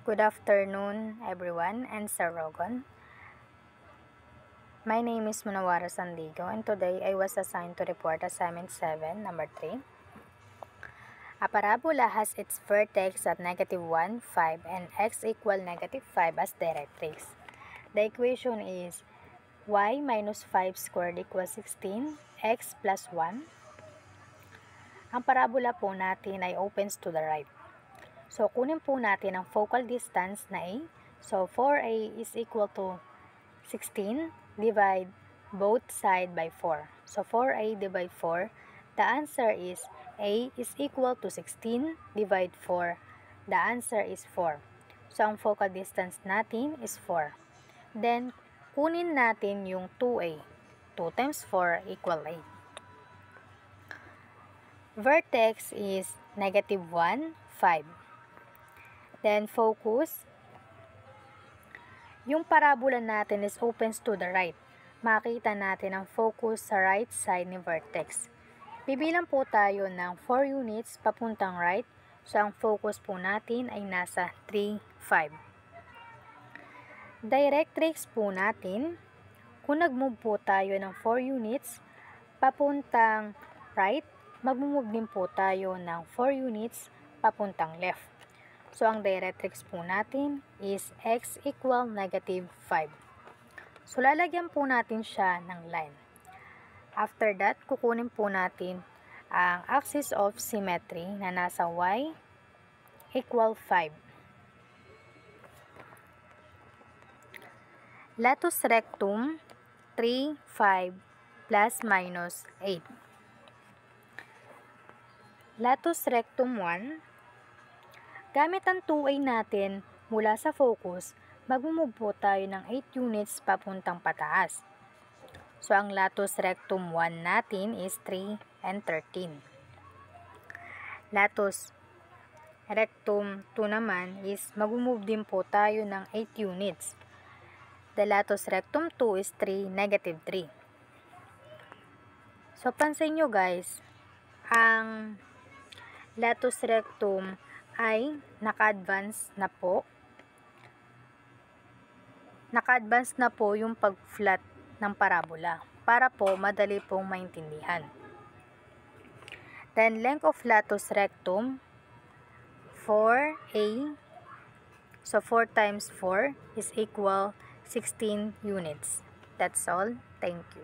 Good afternoon, everyone, and Sir Rogon. My name is Munawara Sandigo, and today I was assigned to report assignment 7, number 3. A parabola has its vertex at -1, 5, and x equal -5 as directrix. The equation is y minus 5 squared equals 16, x plus 1. Ang parabola po natin ay opens to the right. So, kunin po natin ang focal distance na A. So, 4A is equal to 16. Divide both side by 4. So, 4A divide 4. The answer is A is equal to 16. Divide 4. The answer is 4. So, ang focal distance natin is 4. Then, kunin natin yung 2A. 2 times 4 equal 8. Vertex is -1, 5. Then, focus. Yung parabola natin is opens to the right. Makita natin ang focus sa right side ni vertex. Bibilang po tayo ng 4 units papuntang right. So, ang focus po natin ay nasa 3, 5. Directrix po natin, kung nag-move po tayo ng 4 units papuntang right, mag-move din po tayo ng 4 units papuntang left. So, ang directrix po natin is x equal -5. So, lalagyan po natin siya ng line. After that, kukunin po natin ang axis of symmetry na nasa y equal 5. Latus rectum 3, 5 plus minus 8. Latus rectum 1. Gamit ang 2A natin mula sa focus, mag-move po tayo ng 8 units papuntang pataas. So, ang latus rectum 1 natin is 3 and 13. Latus rectum 2 naman is mag-move din po tayo ng 8 units. The latus rectum 2 is 3, -3. So, pansin nyo guys, ang latus rectum ay naka-advance na po. Naka-advance na po yung pag-flat ng parabola para po madali pong maintindihan. Then, length of latus rectum 4A. So, 4 times 4 is equal 16 units. That's all. Thank you.